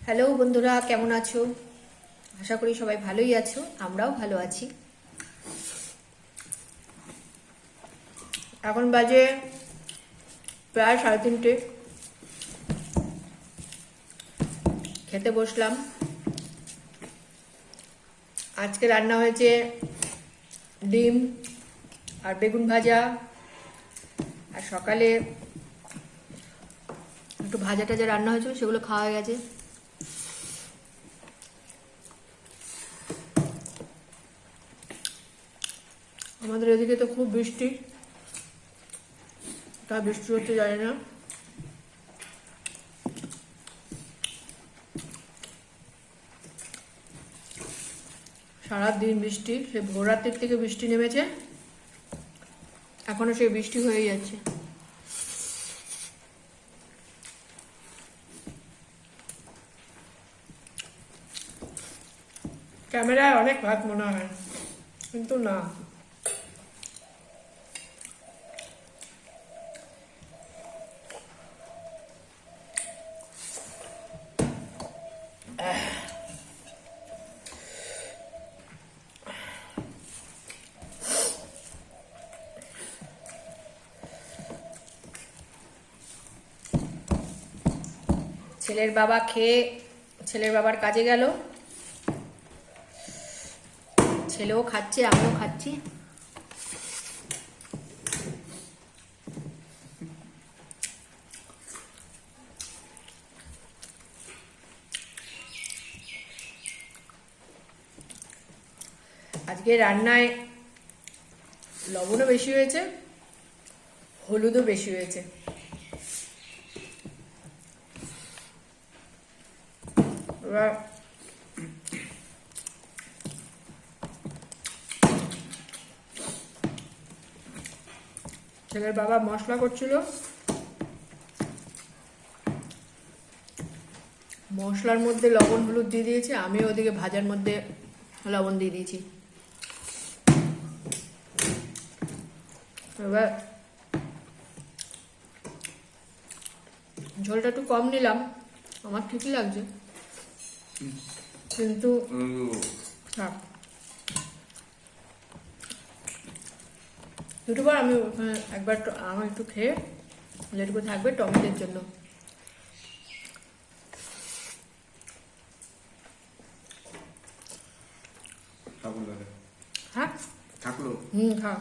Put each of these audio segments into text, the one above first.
Hello বন্ধুরা, কেমন আছো? আশা করি সবাই ভালোই আছো, আমরাও ভালো আছি। এখন বাজে প্রায় 3:30। খেতে বসলাম। আজকে রান্না হয়েছে ডিম আর বেগুন ভাজা, আর সকালে একটু ভাজা টাজা রান্না হয়েছিল, সেগুলো খাওয়া হয়ে গেছে। আমাদের এদিকে তো খুব বৃষ্টি, তা বৃষ্টি হচ্ছে জানি না। সারাদিন বৃষ্টি, সে ভোর রাত্রির থেকে বৃষ্টি নেমেছে, এখনো সেই বৃষ্টি হয়ে যাচ্ছে। ক্যামেরায় অনেক ভাত মনে হয়, কিন্তু না। ছেলের বাবা খেয়ে ছেলের বাবার কাজে গেল, ছেলেও খাচ্ছে, আমিও খাচ্ছি। আজকে রান্নায় লবণও বেশি হয়েছে, হলুদও বেশি হয়েছে। এবার ছেলের বাবা মশলা করছিল, মশলার মধ্যে লবণ হলুদ দিয়ে দিয়েছে, আমি ওদিকে ভাজার মধ্যে লবণ দিয়ে দিয়েছি। এবার ঝোলটা একটু কম নিলাম, আমার ঠিকই লাগছে, কিন্তু থাক। দুটোবার আমি একবার আমার একটু খেয়ে যেটুকু থাকবে টমেটোর জন্য। হ্যাঁ থাকলো। খা।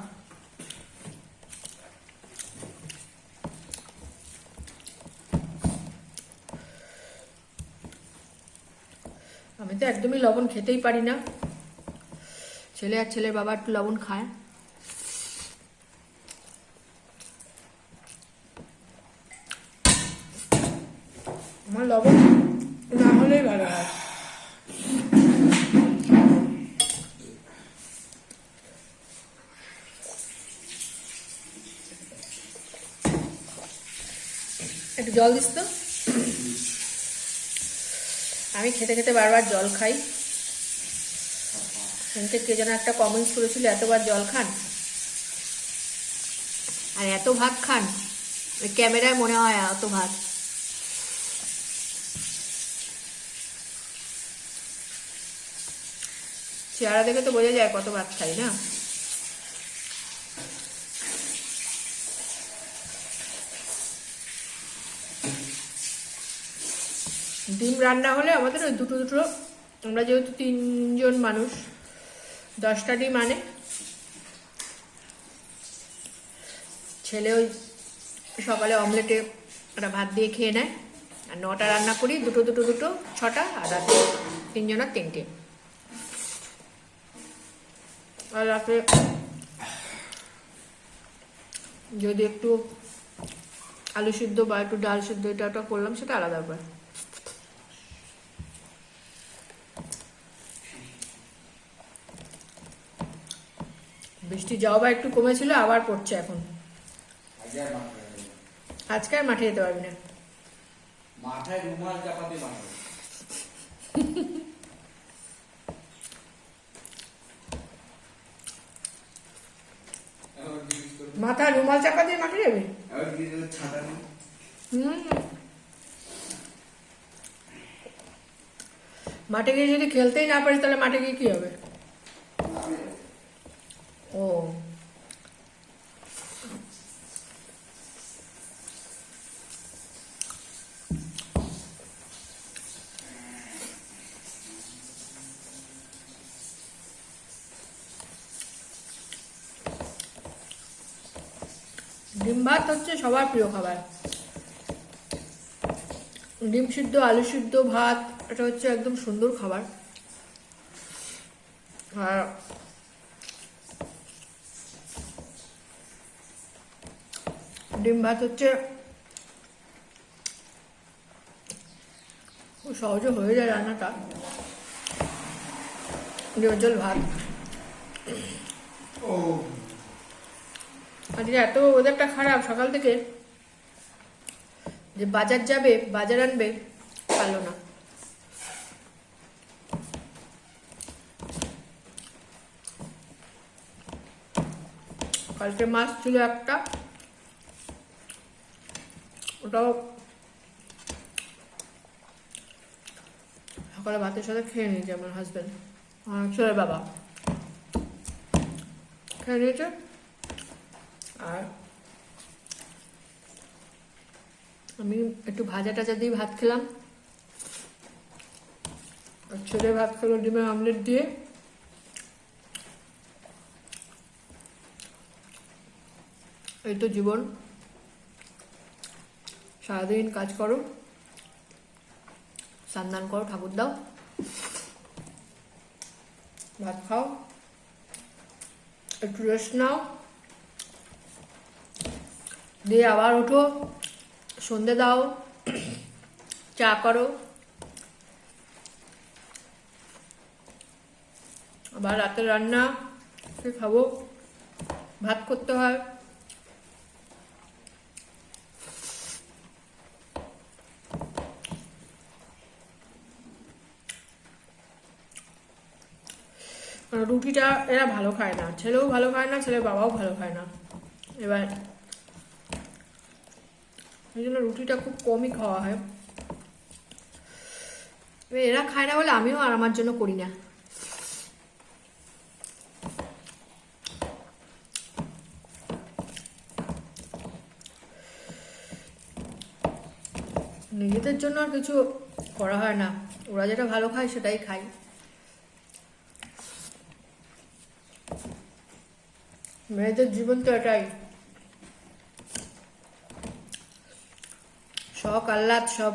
আমি তো একদমই লবণ খেতেই পারি না, ছেলে আর ছেলের বাবা একটু লবণ খায়। আমার লবণ না হলেই ভালো হয়। একটু জল দিস তো। আমি খেতে খেতে বারবার জল খাই। শুনতে কে যেন একটা কমেন্টস করেছিল, এতবার জল খান আর এত ভাত খান, ওই ক্যামেরায় মনে হয় এত ভাত। চেহারা দেখে তো বোঝা যায় কত ভাত খাই না। ডিম রান্না হলে আমাদের ওই দুটো দুটো, আমরা যেহেতু 3জন মানুষ, 10টা ডিম আনে। ছেলে ওই সকালে অমলেটে একটা ভাত দিয়ে খেয়ে নেয়, আর 9টা রান্না করি, দুটো দুটো দুটো 6টা, আর রাতে 3জনের 3টে। আর রাতে যদি একটু আলু সিদ্ধ বা একটু ডাল সিদ্ধ এটা ওটা করলাম, সেটা আলাদা ব্যাপার। বৃষ্টি যাও বা একটু কমেছিল, আবার পড়ছে এখন। আজকে আর মাঠে যেতে পারবি না। মাথায় রুমাল চাপাতে মাথায় রুমাল চাপা দিয়ে মাঠে যাবি? ছাতা নেই। মাঠে গিয়ে যদি খেলতেই না পারিস তাহলে মাঠে গিয়ে কি হবে? ও ডিম ভাত হচ্ছে সবার প্রিয় খাবার। ডিম সিদ্ধ, আলু সিদ্ধ, ভাত, এটা হচ্ছে একদম সুন্দর খাবার। আর ডিম ভাত হচ্ছে খুব সহজে হয়ে যায় রান্নাটা। ডিমের ঝোল ভাত। আজকে এত ওয়েদারটা খারাপ, সকাল থেকে যে বাজার যাবে, বাজার আনবে, পারলো না। কালকে মাছ ছিল একটা, ওটাও সকালে ভাতের সাথে খেয়ে নিয়েছে আমার হাজব্যান্ড, আমার ছেলের বাবা খেয়ে নিয়েছে। আর আমি একটু ভাজা টাজা দিয়ে ভাত খেলাম, আর ছেলে ভাত খেলো ডিমের অমলেট দিয়ে। এই তো জীবন, সারাদিন কাজ করো, স্নান করো, ঠাকুর দাও, ভাত খাও, একটু রেস্ট নাও, দিয়ে আবার ওঠো, সন্ধে দাও, চা করো, আবার রাতের রান্না খাবো, ভাত করতে হয়। রুটিটা এরা ভালো খায় না, ছেলেও ভালো খায় না, ছেলের বাবাও ভালো খায় না। এবার এই জন্য রুটিটা খুব কমই খাওয়া হয়। এবার এরা খায় না বলে আমিও আর আমার জন্য করি না। নিজেদের জন্য আর কিছু করা হয় না, ওরা যেটা ভালো খায় সেটাই খাই। মেয়েদের জীবন তো এটাই, শখ আহ্লাদ সব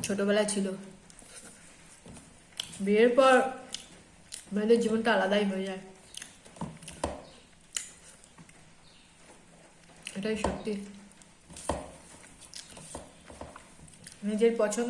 ছোটবেলায় ছিল, বিয়ের পর মেয়েদের জীবনটা আলাদাই হয়ে যায়, এটাই সত্যি। নিজের পছন্দ